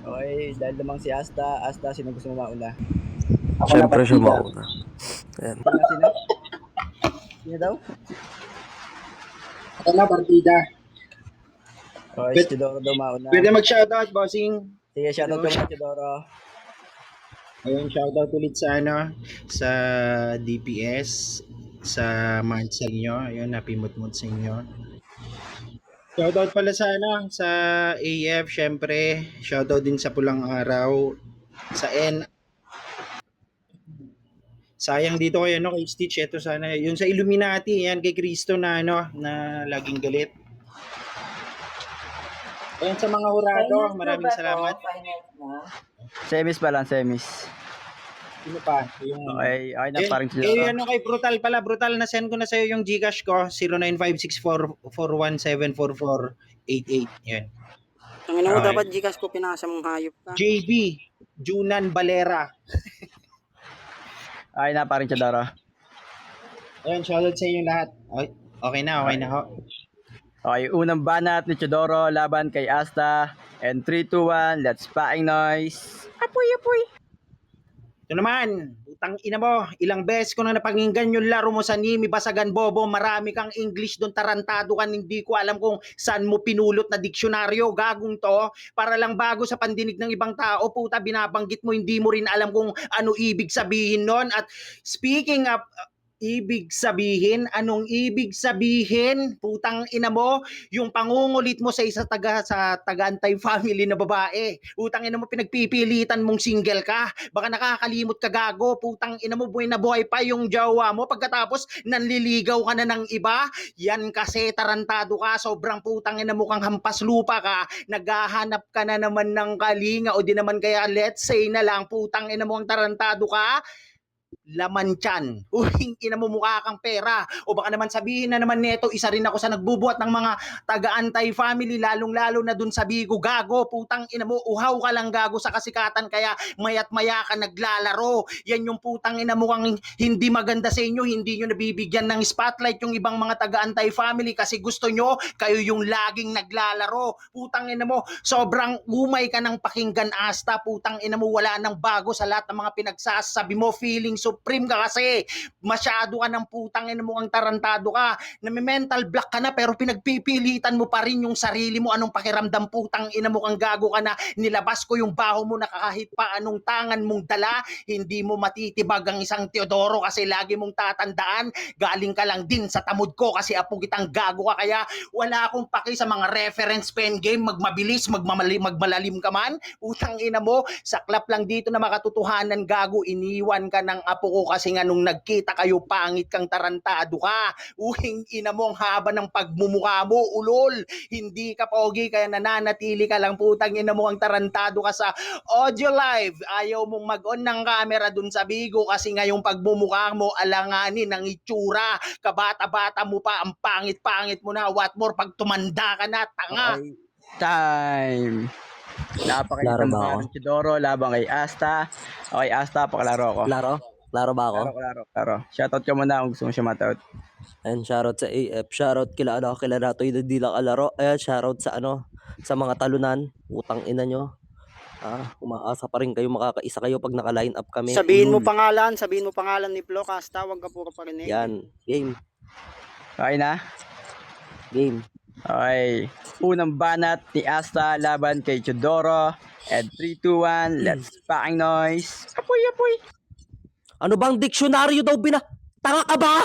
Okay, dahil namang si Asta, sino gusto mo mauna? Ako na Siyempre siya partida. mauna. Ayan. Sino? Sino daw? Ako na partida. Okay, si Pwede, Chidoro daw mauna. pwede mag-shoutout, bossing. Sige, shoutout ka muna, Chidoro. Ayun, shoutout ulit sa sa DPS, sa Marcel nyo. Ayun, happy mood sa inyo. Shoutout pala sa sa AF, syempre. Shoutout din sa Pulang Araw, sa N. Sayang dito kayo kay Stitch, ito sana. Yun sa Illuminati, yan kay Cristo na na laging galit. Ayun sa mga hurado, maraming salamat. Semis pa lang, semis. Sino pa? Yung Okay na eh, parang Chidoro. kay Brutal pala. Brutal, na send ko na sa'yo yung Gcash ko. 095644174488. Yan. Ang ina mo, Okay. dapat Gcash ko pinasa mong hayop ka. JB, Junan Valera. Okay na parang Chidoro. Ayun, shoutout sa inyo lahat. Okay na ho. Okay, unang banat ni Chidoro laban kay Asta. And 3, 2, 1, let's paing noise. Apoy. Ito naman, utang ina mo, ilang beses ko na napakinggan yung laro mo sa Nimi Basagan Bobo, marami kang English doon, tarantado ka, hindi ko alam kung saan mo pinulot na diksyonaryo, gagong to, para lang bago sa pandinig ng ibang tao, puta, binabanggit mo, hindi mo rin alam kung ano ibig sabihin nun. At speaking of ibig sabihin, anong ibig sabihin, putang ina mo, yung pangungulit mo sa taga-antay family na babae. Putang ina mo, pinagpipilitan mong single ka. Baka nakakalimot ka, gago. Putang ina mo, buhay na buhay pa yung jowa mo. Pagkatapos, nanliligaw ka na ng iba. Yan kasi, tarantado ka. Sobrang putang ina mo kang hampas lupa ka. Naghahanap ka na naman ng kalinga o di naman kaya let's say na lang, putang ina mo ang tarantado ka. Laman tiyan. Uy, ina mo, mukha kang pera. O baka naman sabihin na naman neto, isa rin ako sa nagbubuhat ng mga taga-antay family, lalong-lalo na dun sa Bigo, gago. Putang ina mo, uhaw ka lang, gago, sa kasikatan, kaya mayat maya ka naglalaro. Yan yung putang ina mo kang hindi maganda sa inyo, hindi nyo nabibigyan ng spotlight yung ibang mga taga-antay family kasi gusto nyo, kayo yung laging naglalaro. Putang ina mo, sobrang umay ka ng pakinggan, Asta. Putang ina mo, wala nang bago sa lahat ng mga pinagsasabi mo. Feeling supreme ka kasi. Masyado ka ng putang ina mo, ang tarantado ka. Nami-mental block ka na pero pinagpipilitan mo pa rin yung sarili mo. Anong pakiramdam, putang ina mo, kang gago ka na. Nilabas ko yung baho mo na kahit pa anong tangan mong dala, hindi mo matitibag ang isang Teodoro kasi lagi mong tatandaan, galing ka lang din sa tamod ko kasi apo kitang gago ka, kaya wala akong paki sa mga reference pen game, magmabilis, magmalalim ka man. Utang ina mo, saklap lang dito na makatotohanan, gago, iniwan ka ng apo ko kasi nga nung nagkita kayo, pangit kang, tarantado ka. Uwing ina mo, ang haba ng pagmumukha mo, ulol. Hindi ka pogi kaya nananatili ka lang, putang ina mo, ang tarantado ka sa audio live. Ayaw mong mag-on ng camera dun sa Bigo kasi nga yung pagmumukha mo, alanganin ang itsura. Kabata-bata mo pa, ang pangit-pangit mo na. What more pag tumanda ka na, tanga. Okay, time. Napakita Laro ba mukha ako? ng Chidoro laban kay Asta. Okay, Asta, pakalaro ako. Laro ba ako? Laro. Shoutout ka muna kung gusto mo siya matout. Ayan, shoutout sa AF. Shoutout kila Natoy na di lang kalaro. Ayan, shoutout sa sa mga talunan. Utang ina nyo. Umaasa pa rin kayo, makakaisa kayo pag naka-line up kami. Sabihin mo Ulul. pangalan ni Flo, Kasta, wag ka puro parinig. Yan, game. Okay na? Game. Okay. Unang banat ni Asta laban kay Chidoro. And 3, 2, 1, let's paing noise. Apoy. Ano bang diksyonaryo daw Tanga ka ba?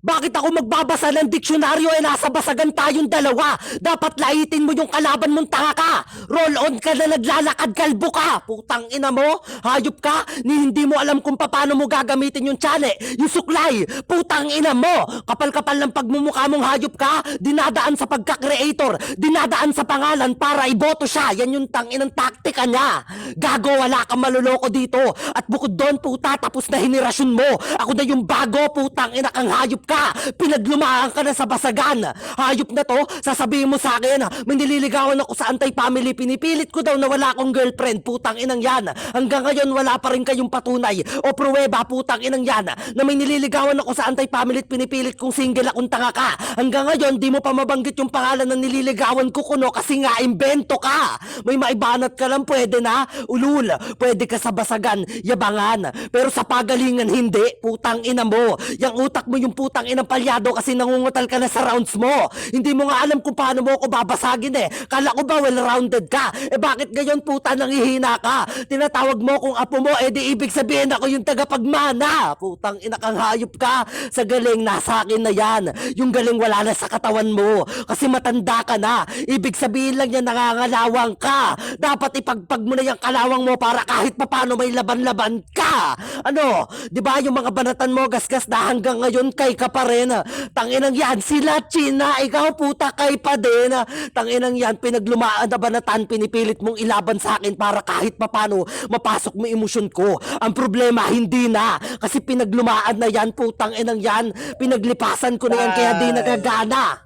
Bakit ako magbabasa ng diksyonaryo nasa basagan tayong dalawa? Dapat laitin mo yung kalaban mong tanga ka. Roll on ka na naglalakad, kalbo ka. Putang ina mo, hayop ka, ni hindi mo alam kung paano mo gagamitin yung tsane, yung suklay. Putang ina mo, kapal-kapal ng pagmumukha mong hayop ka, dinadaan sa pagka-creator, dinadaan sa pangalan para iboto siya. Yan yung tanginang taktika niya. Gago, wala kang maluloko dito. At bukod doon, puta, tapos na henerasyon mo. Ako na yung bago, putang ina kang hayop ka. ka! Pinaglumaan ka na sa basagan! Hayop na to, sasabihin mo sa akin, may nililigawan ako sa anti-family, pinipilit ko daw na wala akong girlfriend, putang inang yan! Hanggang ngayon wala pa rin kayong patunay o pruweba, putang inang yan, na may nililigawan ako sa anti-family at pinipilit kong single akong tanga ka! Hanggang ngayon, di mo pa mabanggit yung pangalan ng nililigawan ko kuno kasi nga imbento ka! May maibanat ka lang, pwede na, ulul, pwede ka sa basagan, yabangan, pero sa pagalingan hindi, putang ina mo. Yang utak mo yung putang inang palyado kasi nangungutal ka na sa rounds mo. Hindi mo nga alam kung paano mo ako babasagin eh. Kala ko ba well-rounded ka? Eh bakit ngayon puta nanghihina ka? Tinatawag mo kung apo mo, eh di ibig sabihin ako yung tagapagmana. Putang ina kang hayop ka. Sa galing, nasa akin na yan. Yung galing wala na sa katawan mo. Kasi matanda ka na. Ibig sabihin lang yan nangangalawang ka. Dapat ipagpag mo na yung kalawang mo para kahit papano may laban-laban ka. Ano? Di ba yung mga banatan mo gasgas na hanggang ngayon kay ka pa rin? Tanginang yan, sila China, ikaw puta kay pa din. Tanginang yan, pinaglumaan na banatan, pinipilit mong ilaban sa akin para kahit papano mapasok mo emosyon ko. Ang problema, hindi na. Kasi pinaglumaan na yan, putang inang yan. Pinaglipasan ko na yan kaya di nagagana.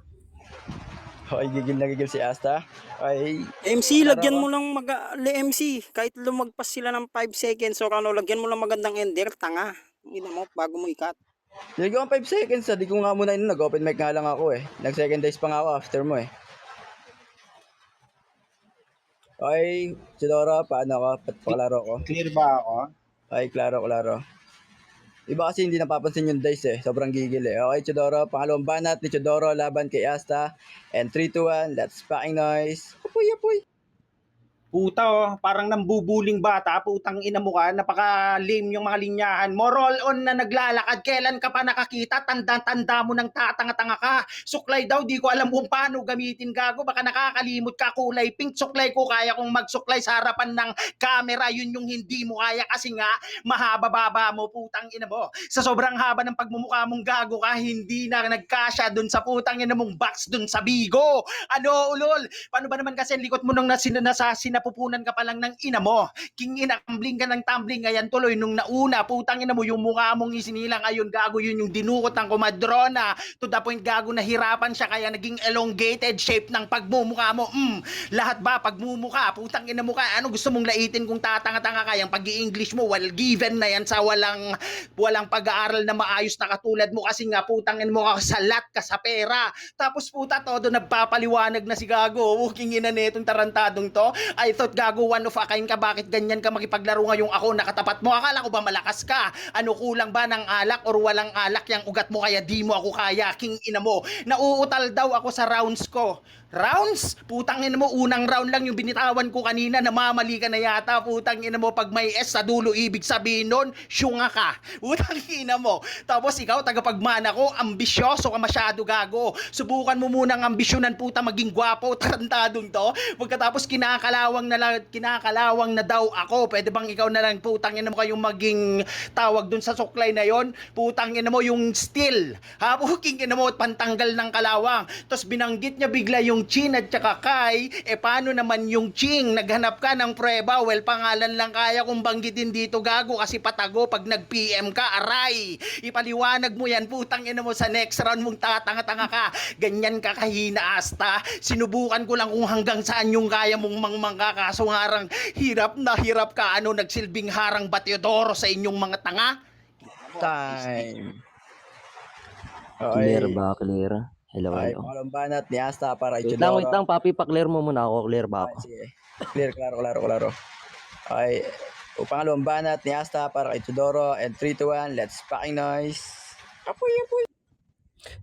Okay, gigil na gigil si Asta. Okay, MC, lagyan mo lang MC. Kahit lumagpas sila ng 5 seconds or ano, lagyan mo lang magandang ender, tanga. Ina mo, bago mo ikat. hindi ko 5 seconds. Di ko nga muna yun. Nag-open mic nga lang ako eh. Nag-second dice pa nga ako after mo eh. Okay, Chidoro, paano ako? Paklaro ko. Clear ba ako? Okay, klaro. Iba kasi hindi napapansin yung dice eh. Sobrang gigil eh. Okay, Chidoro, pangalawang banat ni Chidoro laban kay Asta. And 3, 2, 1, let's packing noise. Apoy. Puta parang nambubuling bata, putang ina mo ka, napaka-lame yung mga linyahan mo. Roll on na naglalakad, kailan ka pa nakakita? Tanda-tanda mo ng tatanga-tanga ka. Suklay daw, di ko alam kung paano gamitin gago, baka nakakalimot ka, kulay pink. Suklay ko, kaya kong magsuklay sa harapan ng camera, yun yung hindi mo kaya kasi nga, mahaba-baba mo, putang ina mo. Sa sobrang haba ng pagmumukha mong gago ka, hindi na nagkasya dun sa putang ina mong box dun sa bigo. Ano, ulol? Paano ba naman kasi ang likot mo nung napupunan ka pa lang ng ina mo. King ina, tumbling ka ng tumbling. Ngayon tuloy, nung nauna, putang ina mo, yung mukha mong isinilang, ayun, gago, yun yung dinukot ng kumadrona. To the point, gago, nahirapan siya, kaya naging elongated shape ng pagmumukha mo. Lahat ba, pagmumukha, putang ina mo ka, ano gusto mong laitin kung tatanga-tanga ka, yung pag-i-English mo, well, given na yan sa walang pag-aaral na maayos na katulad mo, kasi nga, putang ina mo ka, salat ka sa pera. Tapos, puta, todo nagpapaliwanag na si gago. King ina netong tarantadong to. I thought gago one of a kind ka, bakit ganyan ka makipaglaro ngayong ako nakatapat mo? Akala ko ba malakas ka? Ano, kulang ba ng alak or walang alak yung ugat mo kaya di mo ako kaya? King ina mo, nauutal daw ako sa rounds ko. Rounds? Putang ina mo, unang round lang yung binitawan ko kanina, namamali ka na yata. Putang ina mo, pag may S sa dulo, ibig sabihin nun, syunga ka. Putang ina mo. Tapos ikaw, tagapagmana ko, ambisyoso ka masyado, gago. Subukan mo munang ambisyonan, puta, maging gwapo, tarantadong to. Pagkatapos kinakalawang na daw ako. Pwede bang ikaw na lang, putang ina mo, kayong maging tawag dun sa suklay na yon? Putang ina mo, yung still. Ha, puking ina mo, pantanggal ng kalawang. Tapos binanggit niya bigla yung Chin at saka Kai, paano naman yung Ching? Naghanap ka ng prueba, well, pangalan lang kaya kong banggitin dito, gago, kasi patago pag nag-PM ka, aray. Ipaliwanag mo yan, putang ina mo, sa next round mong tatanga-tanga ka. Ganyan ka kahina, Asta. Sinubukan ko lang kung hanggang saan yung kaya mong mangmangka, kaso harang hirap na hirap ka, ano, nagsilbing harang Bateodoro sa inyong mga tanga? Time. Clear ba? Clear? Hello, Okay, hello. pangalawang banat ni Asta para Wait Ichidoro. lang, papi, pa-clear mo muna ako. Clear ba ako? Sige. Clear, klaro. Okay, pangalawang banat ni Asta para Ichidoro. And 3, 2, 1, let's packing noise. Apoy.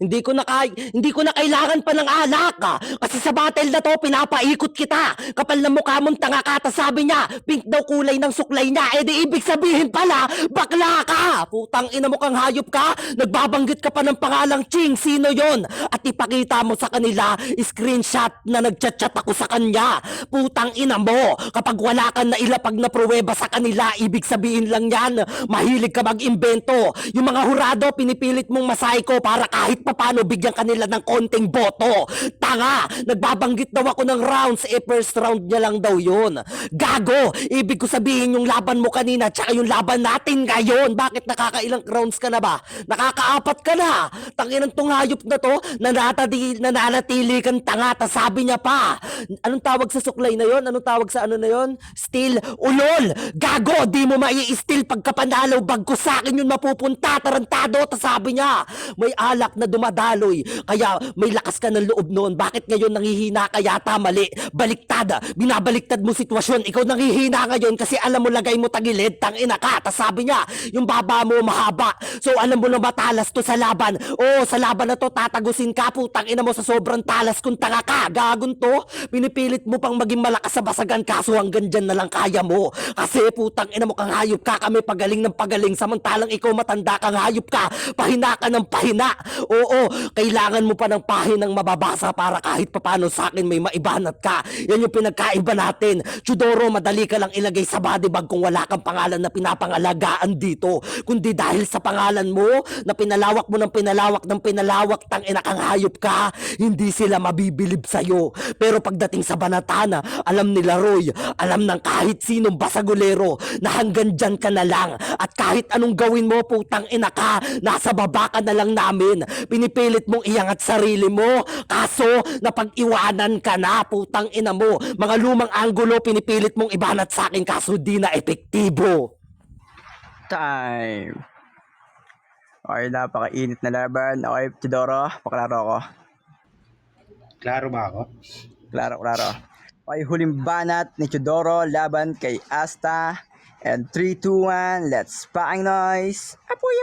Hindi ko na kailangan pa ng alak kasi sa battle na to pinapaikot kita. Kapal na mukha mong tanga ka, tas sabi niya pink daw kulay ng suklay niya, di ibig sabihin pala bakla ka. Putang ina mo kang hayop ka, nagbabanggit ka pa ng pangalang Ching, sino yon? At ipakita mo sa kanila screenshot na nagchat-chat ako sa kanya. Putang ina mo, kapag wala kang nailapag na pruweba sa kanila, ibig sabihin lang yan mahilig ka mag-imbento. Yung mga hurado pinipilit mong masay ko para kahit papano bigyan kanila ng konting boto. Tanga, nagbabanggit daw ako ng rounds, first round niya lang daw yun. Gago, ibig ko sabihin yung laban mo kanina tsaka yung laban natin ngayon. Bakit nakakailang rounds ka na ba? Nakakaapat ka na. Tanginang tong hayop na to, nananatili kang tanga. Tas sabi niya pa, anong tawag sa suklay na yon? Anong tawag sa ano na yon? Still, ulol. Gago, di mo mai-still pagkapanalo. Bagko sa akin yun mapupunta, tarantado. Tas sabi niya, may alak na dumadaloy. Kaya may lakas ka ng loob noon. Bakit ngayon nanghihina ka yata? Mali. Baliktad. Binabaliktad mo sitwasyon. Ikaw nanghihina ngayon kasi alam mo lagay mo tagilid. Tangina ka. Tas sabi niya, yung baba mo mahaba. So alam mo na matalas to sa laban. Oo, sa laban na to tatagusin ka. Putang ina mo sa sobrang talas kung tanga ka. Gagon to. Pinipilit mo pang maging malakas sa basagan kaso hanggang dyan na lang kaya mo. Kasi putang ina mo kang hayop ka. Kami pagaling ng pagaling. Samantalang ikaw matanda kang hayop ka. Pahina ka ng pahina. Oo, kailangan mo pa ng pahinang mababasa para kahit papano sa akin may maibanat ka. Yan yung pinagkaiba natin. Chudoro, madali ka lang ilagay sa body bag kung wala kang pangalan na pinapangalagaan dito. Kundi dahil sa pangalan mo na pinalawak mo ng pinalawak tangina kang hayop ka, hindi sila mabibilib sa'yo. Pero pagdating sa banatana, alam nila Roy, alam ng kahit sinong basagulero na hanggang dyan ka na lang. At kahit anong gawin mo, putang ina ka, nasa baba ka na lang namin. Pinipilit mong iangat sarili mo, kaso napag-iwanan ka na, putang ina mo. Mga lumang anggulo, pinipilit mong ibanat sa akin, kaso di na epektibo. Time. Okay, napakainit na laban. Okay, Chidoro, paklaro ako. Klaro ba ako? Klaro. Okay, huling banat ni Chidoro laban kay Asta. And 3, 2, 1, let's paang noise. Apoy.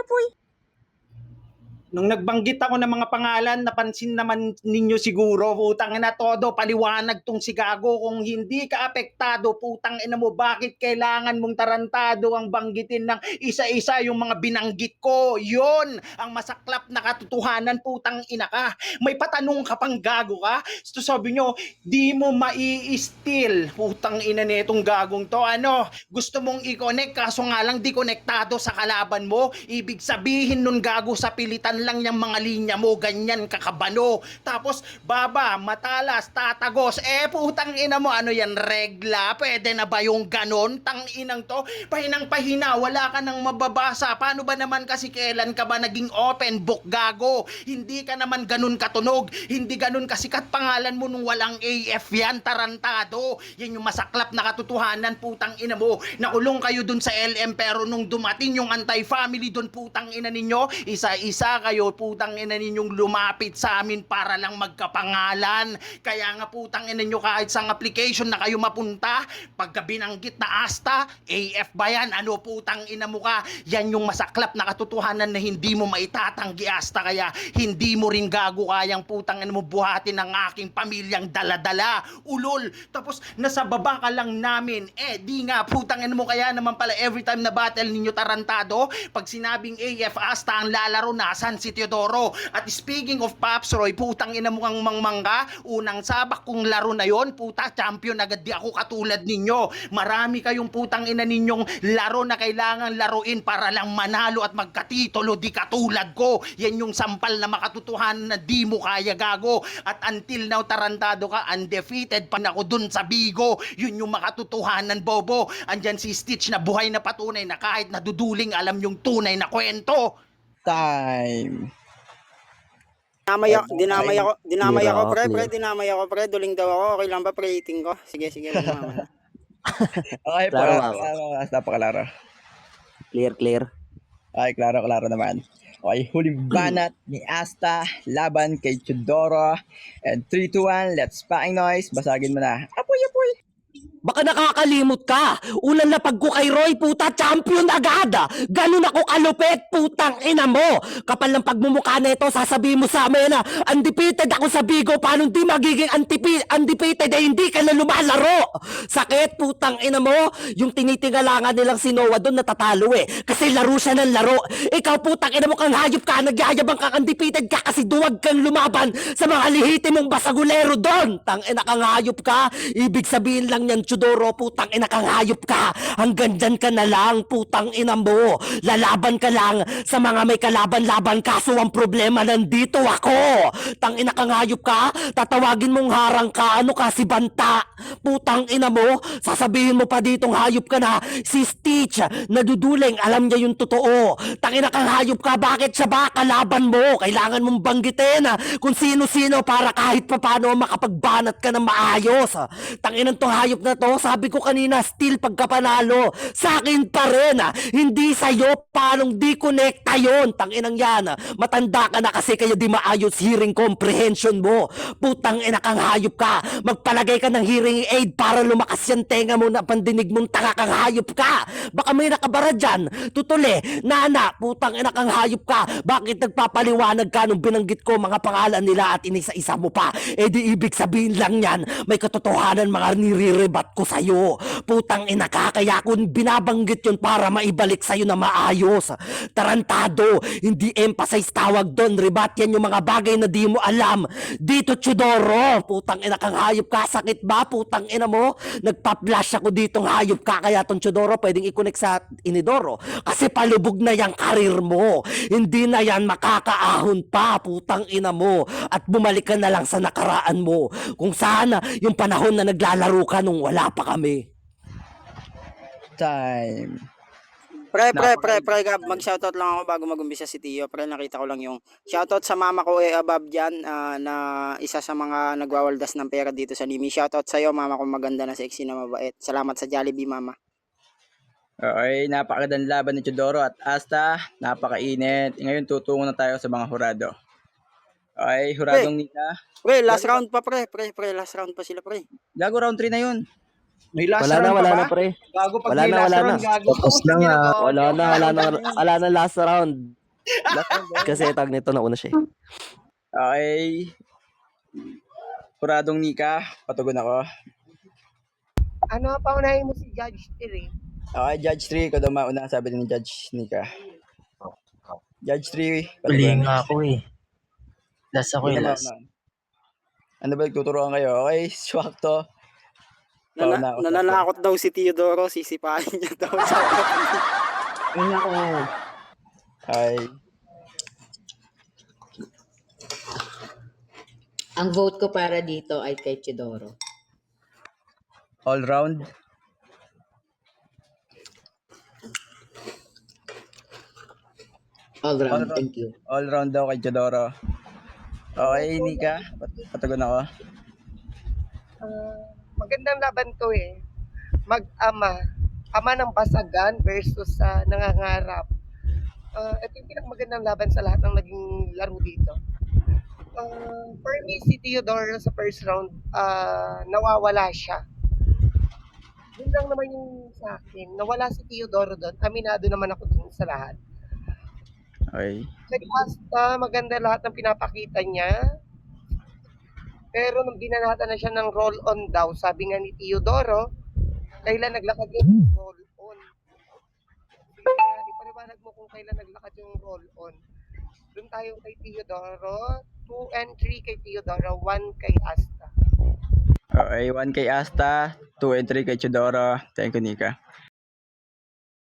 Nung nagbanggit ako ng mga pangalan, napansin naman ninyo siguro, putang ina todo, paliwanag tong si Gago. Kung hindi ka apektado, putang ina mo, bakit kailangan mong tarantado ang banggitin ng isa-isa yung mga binanggit ko? Yon ang masaklap na katotohanan, putang ina ka. May patanong ka pang Gago ka? So sabi nyo, di mo mai-steal, putang ina netong Gagong to. Ano, gusto mong i-connect, kaso nga lang di konektado sa kalaban mo. Ibig sabihin nun Gago, sa pilitan lang yung mga linya mo, ganyan kakabano. Tapos, baba, matalas, tatagos. Putang ina mo, ano yan, regla? Pwede na ba yung ganon? Tang inang to, pahinang pahina, wala ka nang mababasa. Paano ba naman kasi kailan ka ba naging open book, Gago? Hindi ka naman ganon katunog. Hindi ganon kasikat pangalan mo nung walang AF yan, tarantado. Yan yung masaklap na katotohanan, putang ina mo. Nakulong kayo dun sa LM pero nung dumating yung anti-family dun, putang ina ninyo, isa-isa kayo, putang ina ninyong lumapit sa amin para lang magkapangalan. Kaya nga putang ina nyo, kahit sa application na kayo mapunta, pagka binanggit na Asta, AF ba yan? Ano putang ina mo ka? Yan yung masaklap na katotohanan na hindi mo maitatanggi Asta, kaya hindi mo rin Gago kayang putang ina mo buhatin ng aking pamilyang daladala. Ulol, tapos nasa baba ka lang namin. Di nga putang ina mo, kaya naman pala every time na battle ninyo tarantado, pag sinabing AF Asta ang lalaro, nasan si Teodoro? At speaking of Pops Roy, putang ina mo kang mangmangga, unang sabak kong laro na yon, puta, champion agad di ako katulad ninyo. Marami kayong putang ina ninyong laro na kailangan laruin para lang manalo at magkatitulo, di katulad ko. Yan yung sampal na makatotohanan na di mo kaya Gago. At until now, tarantado ka, undefeated pa na ako dun sa Bigo. Yun yung makatotohanan, bobo. Andyan si Stitch na buhay na patunay na kahit naduduling alam yung tunay na kwento. Time. Dinamay ako, pre, Clear. dinamay ako, pre, duling daw ako, okay lang ba, pre, rating ko? Sige, mamaya. Okay, Klaro. napakalaro. Clear. Okay, klaro naman. Okay, huling banat ni Asta laban kay Chidoro. And 3, 2, 1, let's paang noise. Basagin mo na. Apoy. Baka nakakalimot ka. Ulan na pag ko kay Roy, puta, champion agad. Ganun ako kalupit, putang ina mo. Kapal ng pagmumukha na ito, sasabihin mo sa amin na undefeated ako sa Bigo. Paano di magiging undefeated hindi ka na lumalaro? Sakit, putang ina mo. Yung tinitingalangan nilang si Noah doon natatalo kasi laro siya ng laro. Ikaw, putang ina mo, kang hayop ka. Nagyayabang kang undefeated ka kasi duwag kang lumaban sa mga lihiti mong basagulero doon. Tang ina kang hayop ka. Ibig sabihin lang yan, Chudoro, putang ina kang hayop ka. Hanggang dyan ka na lang, putang ina mo. Lalaban ka lang sa mga may kalaban-laban, kaso ang problema nandito ako. Tang ina kang hayop ka, tatawagin mong harang ka, ano ka si Banta. Putang ina mo, sasabihin mo pa ditong hayop ka na si Stitch, naduduling, alam niya yung totoo. Tang ina kang hayop ka, bakit siya ba kalaban mo? Kailangan mong banggitin kung sino-sino para kahit papano makapagbanat ka ng maayos. Tanginan tong hayop na to, sabi ko kanina, still pagkapanalo, sa akin pa rin, hindi sa'yo, paanong di connecta yun, tanginang yan, matanda ka na kasi kaya di maayos hearing comprehension mo, putang ina kang hayop ka, magpalagay ka ng hearing aid para lumakas yung tenga mo na pandinig mong tanga kang hayop ka, baka may nakabara dyan, tutuli, nana, putang ina kang hayop ka, bakit nagpapaliwanag ka nung binanggit ko mga pangalan nila at inisa-isa mo pa, di ibig sabihin lang yan, may katotohanan mga nire-rebat ko sa'yo. Putang ina ka, kaya kung binabanggit yun para maibalik sa'yo na maayos. Tarantado, hindi emphasize tawag doon, rebat yan yung mga bagay na di mo alam. Dito Chudoro, putang ina kang hayop ka, sakit ba? Putang ina mo, nagpa-flash ako ditong hayop ka, kaya tong Chudoro pwedeng i-connect sa Inidoro. Kasi palubog na yung karir mo. Hindi na yan makakaahon pa, putang ina mo. At bumalik ka na lang sa nakaraan mo. Kung saan yung panahon na naglalaro ka nung wala pa kami. Time. Pre, Gab, mag-shoutout lang ako bago mag-umpisa si Tio. Pre, nakita ko lang yung shoutout sa mama ko above dyan, na isa sa mga nagwawaldas ng pera dito sa Nimi. Shoutout sa'yo, mama ko maganda na sexy na mabait. Salamat sa Jollibee, mama. Okay, napakagandang laban ni Chudoro at Asta. Napakainit. Ngayon tutungo na tayo sa mga hurado. Okay, huradong Nika. Pre, last round pa, pre, last round pa sila, pre. Gago round 3 na yun. May last Wala round na, pa ba? pre. Gago pag Wala may na, last wala round, na. gago. Tapos na nga. Wala na last round. Last round ba? Kasi tag nito nauna siya. Okay. Huradong Nika. Patugon ako. Ano, paunahin mo si Judge Tiri. Okay, Judge 3. Ikaw daw mauna, sabi ni Judge Nika. Judge 3. Huli nga ako eh. Last ako eh, last. Ano ba, tuturuan kayo? Okay, swak to. Pauna ako. Nananakot daw si Teodoro, sisipahin niya daw. Ay ako. Okay. Ang vote ko para dito ay kay Chidoro. All round. All round, All round. thank you. All round daw kay Chidoro. Okay, Nika. Patugon ako. Magandang laban to eh. Mag-ama. Ama ng basagan versus nangangarap. Ito yung pinakamagandang laban sa lahat ng naging laro dito. For me, si Teodoro sa first round, nawawala siya. Yun lang naman yung sa akin. Nawala si Teodoro doon. Aminado naman ako dun sa lahat. Okay. Kay Asta, maganda lahat ng pinapakita niya. Pero nung binanatan na siya ng roll-on daw, sabi nga ni Teodoro, kailan naglakad yung roll-on? Sige nga, ipaliwanag mo kung kailan naglakad yung roll-on. Doon tayo kay Teodoro, 2 and 3 kay Teodoro, 1 kay Asta. Okay, 1 kay Asta, 2 and 3 kay Chidoro. Thank you, Nika.